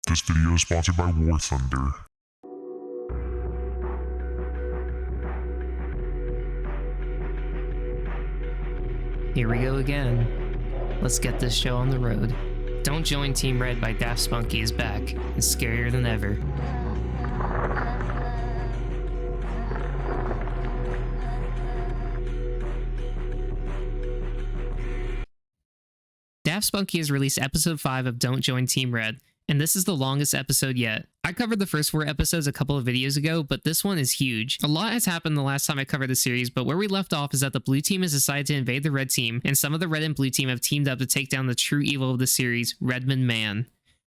This video is sponsored by War Thunder. Here we go again. Let's get this show on the road. Don't Join Team Red by Daft Spunky is back, and scarier than ever. Daft Spunky has released episode 5 of Don't Join Team Red, and this is the longest episode yet. I covered the first 4 episodes a couple of videos ago, but this one is huge. A lot has happened the last time I covered the series, but where we left off is that the blue team has decided to invade the red team, and some of the red and blue team have teamed up to take down the true evil of the series, Redmond Man.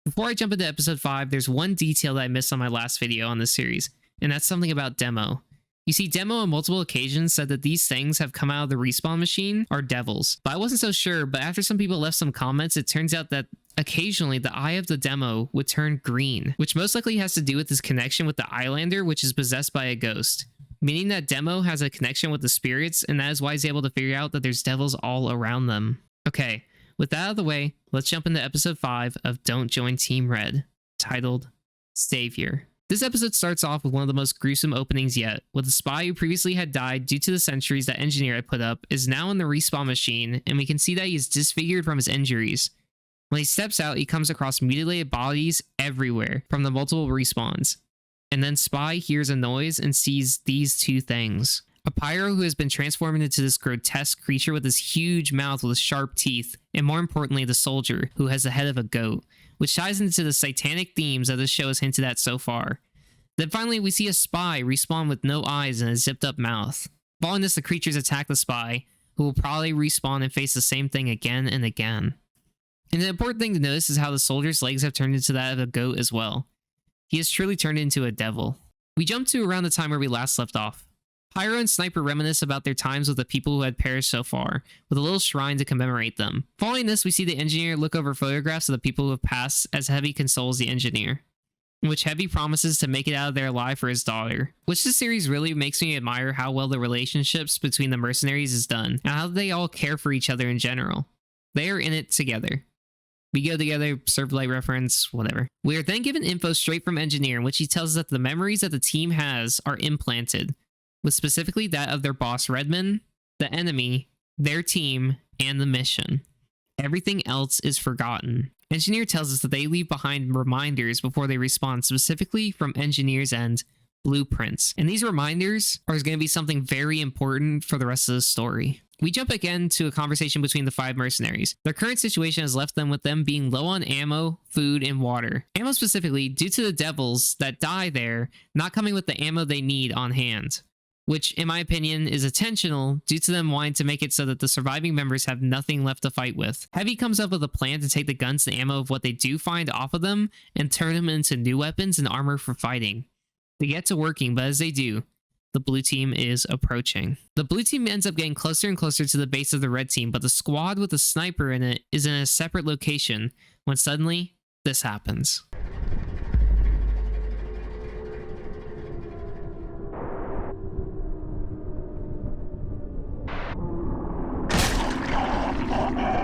Before I jump into episode 5, there's one detail that I missed on my last video on this series, and that's something about Demo. You see, Demo on multiple occasions said that these things have come out of the respawn machine are devils, but I wasn't so sure, but after some people left some comments, it turns out that occasionally the eye of the Demo would turn green, which most likely has to do with his connection with the Eyelander, which is possessed by a ghost, meaning that Demo has a connection with the spirits, and that is why he's able to figure out that there's devils all around them. Okay, with that out of the way, let's jump into episode 5 of Don't Join Team Red, titled Savior. This episode starts off with one of the most gruesome openings yet, with a spy who previously had died due to the sentries that Engineer had put up is now in the respawn machine, and we can see that he is disfigured from his injuries. When he steps out, he comes across mutilated bodies everywhere from the multiple respawns. And then Spy hears a noise and sees these two things. A pyro who has been transformed into this grotesque creature with this huge mouth with sharp teeth, and more importantly, the soldier, who has the head of a goat, which ties into the satanic themes that this show has hinted at so far. Then finally, we see a spy respawn with no eyes and a zipped up mouth. Following this, the creatures attack the spy, who will probably respawn and face the same thing again and again. And the important thing to notice is how the soldier's legs have turned into that of a goat as well. He has truly turned into a devil. We jump to around the time where we last left off. Pyro and Sniper reminisce about their times with the people who had perished so far, with a little shrine to commemorate them. Following this, we see the Engineer look over photographs of the people who have passed as Heavy consoles the Engineer, in which Heavy promises to make it out of there alive for his daughter, which this series really makes me admire how well the relationships between the mercenaries is done, and how they all care for each other in general. They are in it together. We go together, serve light reference, whatever. We are then given info straight from Engineer, in which he tells us that the memories that the team has are implanted, with specifically that of their boss Redmond, the enemy, their team, and the mission. Everything else is forgotten. Engineer tells us that they leave behind reminders before they respawn, specifically from Engineer's end, blueprints. And these reminders are going to be something very important for the rest of the story. We jump again to a conversation between the 5 mercenaries. Their current situation has left them with them being low on ammo, food, and water. Ammo specifically, due to the devils that die there, not coming with the ammo they need on hand, which in my opinion is intentional due to them wanting to make it so that the surviving members have nothing left to fight with. Heavy comes up with a plan to take the guns and ammo of what they do find off of them and turn them into new weapons and armor for fighting. They get to working, but as they do, the blue team is approaching. The blue team ends up getting closer and closer to the base of the red team, but the squad with a sniper in it is in a separate location when suddenly this happens.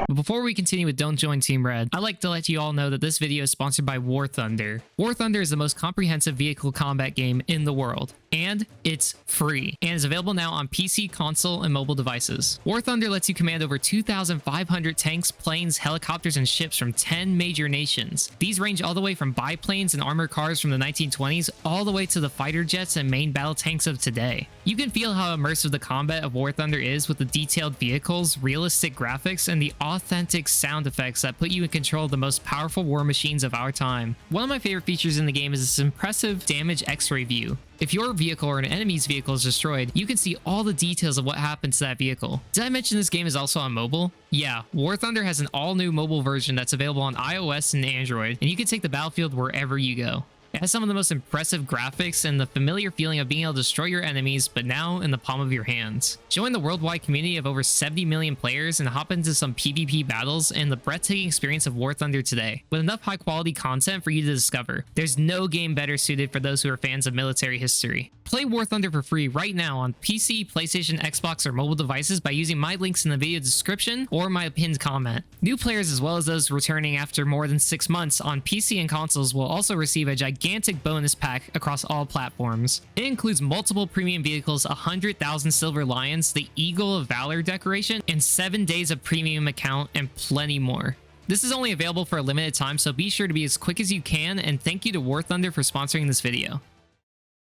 But before we continue with Don't Join Team Red, I'd like to let you all know that this video is sponsored by War Thunder. War Thunder is the most comprehensive vehicle combat game in the world, and it's free, and is available now on PC, console, and mobile devices. War Thunder lets you command over 2,500 tanks, planes, helicopters, and ships from 10 major nations. These range all the way from biplanes and armored cars from the 1920s, all the way to the fighter jets and main battle tanks of today. You can feel how immersive the combat of War Thunder is with the detailed vehicles, realistic graphics, and the authentic sound effects that put you in control of the most powerful war machines of our time. One of my favorite features in the game is this impressive damage x-ray view. If your vehicle or an enemy's vehicle is destroyed, you can see all the details of what happened to that vehicle. Did I mention this game is also on mobile? Yeah, War Thunder has an all-new mobile version that's available on iOS and Android, and you can take the battlefield wherever you go. It has some of the most impressive graphics and the familiar feeling of being able to destroy your enemies, but now in the palm of your hands. Join the worldwide community of over 70 million players and hop into some PvP battles and the breathtaking experience of War Thunder today, with enough high quality content for you to discover. There's no game better suited for those who are fans of military history. Play War Thunder for free right now on PC, PlayStation, Xbox, or mobile devices by using my links in the video description or my pinned comment. New players as well as those returning after more than 6 months on PC and consoles will also receive a gigantic bonus pack across all platforms. It includes multiple premium vehicles, 100,000 silver lions, the Eagle of Valor decoration, and 7 days of premium account, and plenty more. This is only available for a limited time, so be sure to be as quick as you can, and thank you to War Thunder for sponsoring this video.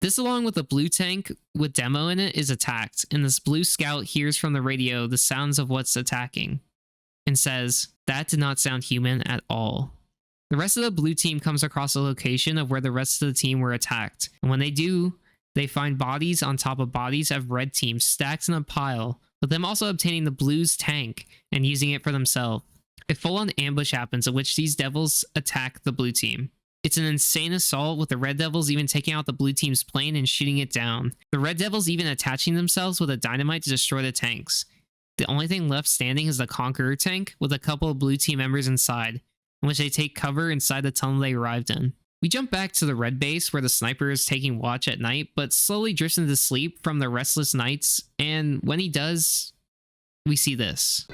This, along with a blue tank with demo in it, is attacked, and this blue scout hears from the radio the sounds of what's attacking, and says, "That did not sound human at all." The rest of the blue team comes across a location of where the rest of the team were attacked, and when they do, they find bodies on top of bodies of red team stacked in a pile, with them also obtaining the blue's tank and using it for themselves. A full-on ambush happens in which these devils attack the blue team. It's an insane assault, with the Red Devils even taking out the blue team's plane and shooting it down. The Red Devils even attaching themselves with a dynamite to destroy the tanks. The only thing left standing is the Conqueror tank, with a couple of blue team members inside, in which they take cover inside the tunnel they arrived in. We jump back to the red base where the sniper is taking watch at night, but slowly drifts into sleep from the restless nights, and when he does, we see this.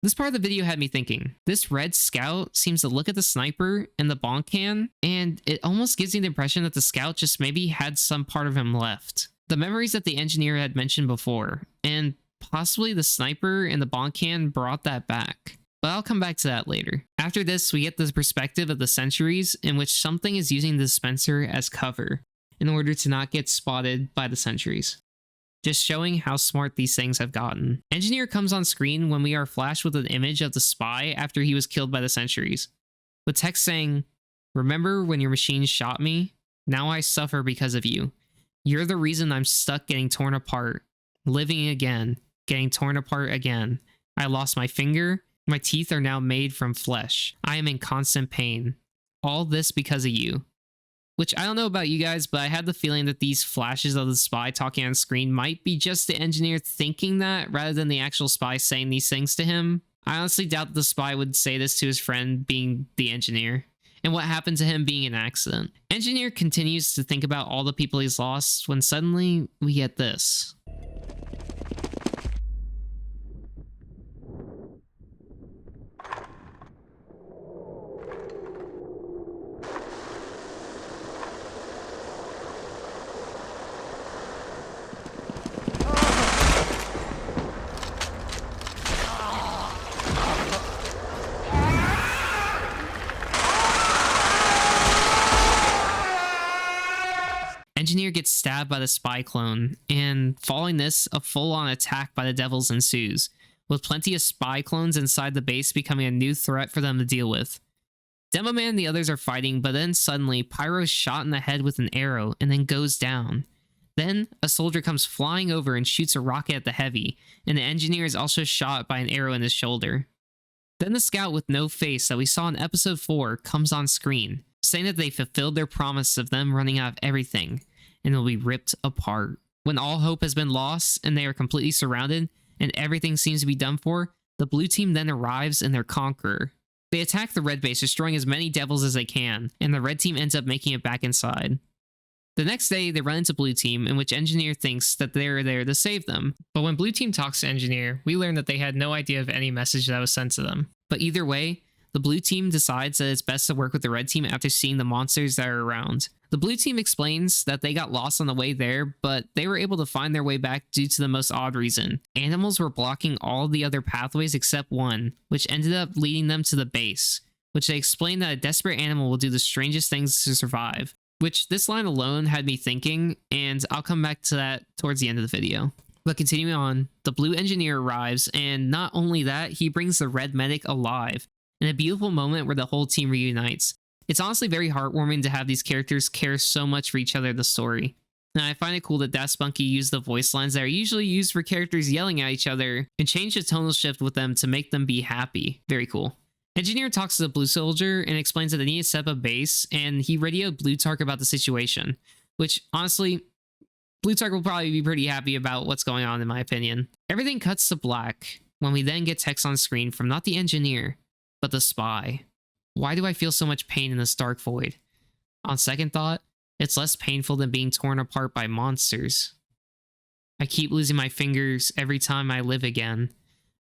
This part of the video had me thinking, this red scout seems to look at the sniper and the bonk can, and it almost gives me the impression that the scout just maybe had some part of him left. The memories that the engineer had mentioned before, and possibly the sniper and the bonk can brought that back. But I'll come back to that later. After this, we get the perspective of the sentries, in which something is using the dispenser as cover in order to not get spotted by the sentries. Just showing how smart these things have gotten. Engineer comes on screen when we are flashed with an image of the spy after he was killed by the sentries, with text saying, "Remember when your machine shot me? Now I suffer because of you. You're the reason I'm stuck getting torn apart, living again, getting torn apart again. I lost my finger, my teeth are now made from flesh. I am in constant pain. All this because of you." Which, I don't know about you guys, but I had the feeling that these flashes of the spy talking on screen might be just the engineer thinking that, rather than the actual spy saying these things to him. I honestly doubt that the spy would say this to his friend being the engineer, and what happened to him being an accident. Engineer continues to think about all the people he's lost when suddenly we get this. Engineer gets stabbed by the spy clone, and following this, a full-on attack by the devils ensues, with plenty of spy clones inside the base becoming a new threat for them to deal with. Demo Man and the others are fighting, but then suddenly Pyro is shot in the head with an arrow and then goes down. Then a soldier comes flying over and shoots a rocket at the Heavy, and the engineer is also shot by an arrow in his shoulder. Then the scout with no face that we saw in episode 4 comes on screen, saying that they fulfilled their promise of them running out of everything, and will be ripped apart. When all hope has been lost and they are completely surrounded and everything seems to be done for, the blue team then arrives and their conqueror. They attack the red base, destroying as many devils as they can, and the red team ends up making it back inside. The next day, they run into blue team, in which engineer thinks that they're there to save them. But when blue team talks to engineer, we learn that they had no idea of any message that was sent to them. But either way, the blue team decides that it's best to work with the red team after seeing the monsters that are around. The blue team explains that they got lost on the way there, but they were able to find their way back due to the most odd reason. Animals were blocking all the other pathways except one, which ended up leading them to the base, which they explained that a desperate animal will do the strangest things to survive. Which this line alone had me thinking, and I'll come back to that towards the end of the video. But continuing on, the blue engineer arrives, and not only that, he brings the red medic alive, in a beautiful moment where the whole team reunites. It's honestly very heartwarming to have these characters care so much for each other in the story. And I find it cool that Daft Spunky used the voice lines that are usually used for characters yelling at each other and changed the tonal shift with them to make them be happy. Very cool. Engineer talks to the Blue Soldier and explains that they need to set up a base, and he radioed Blutark about the situation, which honestly, Blutark will probably be pretty happy about what's going on in my opinion. Everything cuts to black when we then get text on screen from not the engineer, but the spy. Why do I feel so much pain in this dark void? On second thought, it's less painful than being torn apart by monsters. I keep losing my fingers every time I live again.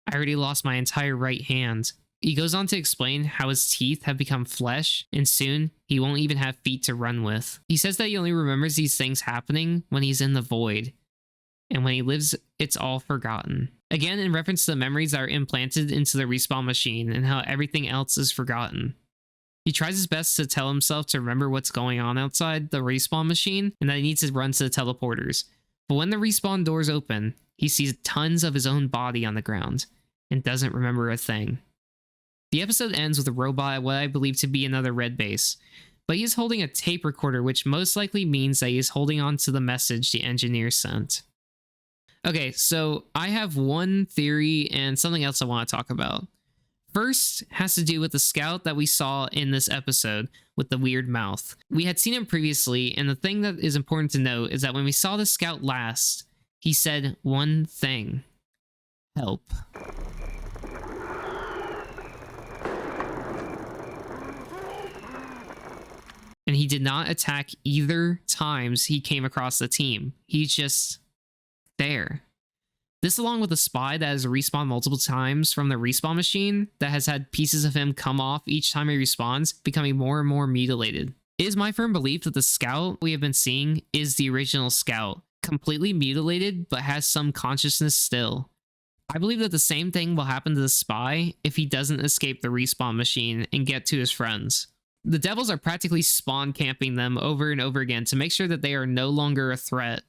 I already lost my entire right hand. He goes on to explain how his teeth have become flesh, and soon he won't even have feet to run with. He says that he only remembers these things happening when he's in the void, and when he lives, it's all forgotten. Again, in reference to the memories that are implanted into the respawn machine and how everything else is forgotten. He tries his best to tell himself to remember what's going on outside the respawn machine and that he needs to run to the teleporters. But when the respawn doors open, he sees tons of his own body on the ground and doesn't remember a thing. The episode ends with a robot at what I believe to be another red base, but he is holding a tape recorder, which most likely means that he is holding on to the message the engineer sent. Okay, so I have one theory and something else I want to talk about. First has to do with the scout that we saw in this episode with the weird mouth. We had seen him previously, and the thing that is important to note is that when we saw the scout last, he said one thing: help. And he did not attack either times he came across the team. He's just there. This, along with a spy that has respawned multiple times from the respawn machine that has had pieces of him come off each time he respawns, becoming more and more mutilated. It is my firm belief that the scout we have been seeing is the original scout, completely mutilated but has some consciousness still. I believe that the same thing will happen to the spy if he doesn't escape the respawn machine and get to his friends. The devils are practically spawn camping them over and over again to make sure that they are no longer a threat.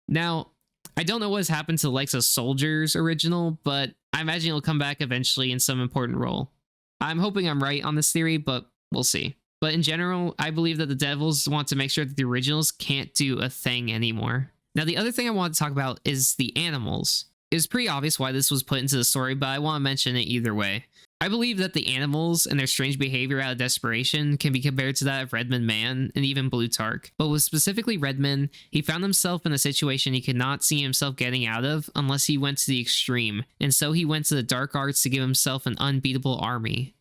Now, I don't know what has happened to the likes of Soldier's original, but I imagine it'll come back eventually in some important role. I'm hoping I'm right on this theory, but we'll see. But in general, I believe that the devils want to make sure that the originals can't do a thing anymore. Now, the other thing I want to talk about is the animals. It's pretty obvious why this was put into the story, but I want to mention it either way. I believe that the animals and their strange behavior out of desperation can be compared to that of Redmond Man and even Blutark. But with specifically Redmond, he found himself in a situation he could not see himself getting out of unless he went to the extreme, and so he went to the dark arts to give himself an unbeatable army.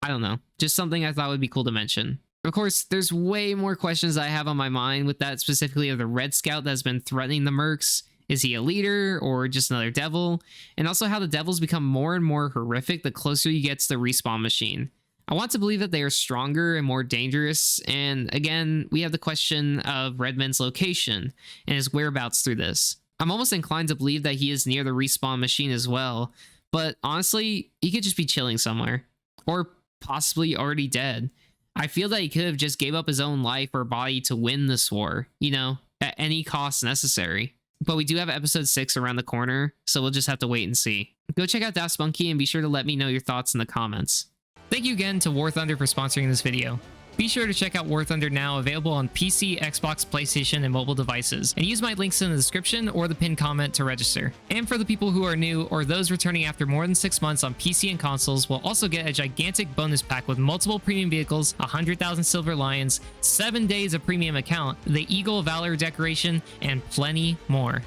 I don't know, just something I thought would be cool to mention. Of course, there's way more questions I have on my mind with that, specifically of the Red Scout that's been threatening the Mercs. Is he a leader or just another devil? And also how the devils become more and more horrific the closer you get to the respawn machine. I want to believe that they are stronger and more dangerous, and again, we have the question of Redmond's location and his whereabouts through this. I'm almost inclined to believe that he is near the respawn machine as well, but honestly, he could just be chilling somewhere. Or possibly already dead. I feel that he could have just gave up his own life or body to win this war, you know, at any cost necessary. But we do have episode 6 around the corner, so we'll just have to wait and see. Go check out Daft Spunky and be sure to let me know your thoughts in the comments. Thank you again to War Thunder for sponsoring this video. Be sure to check out War Thunder now, available on PC, Xbox, PlayStation, and mobile devices, and use my links in the description or the pinned comment to register. And for the people who are new or those returning after more than 6 months on PC and consoles, will also get a gigantic bonus pack with multiple premium vehicles, 100,000 silver lions, 7 days of premium account, the Eagle Valor decoration, and plenty more.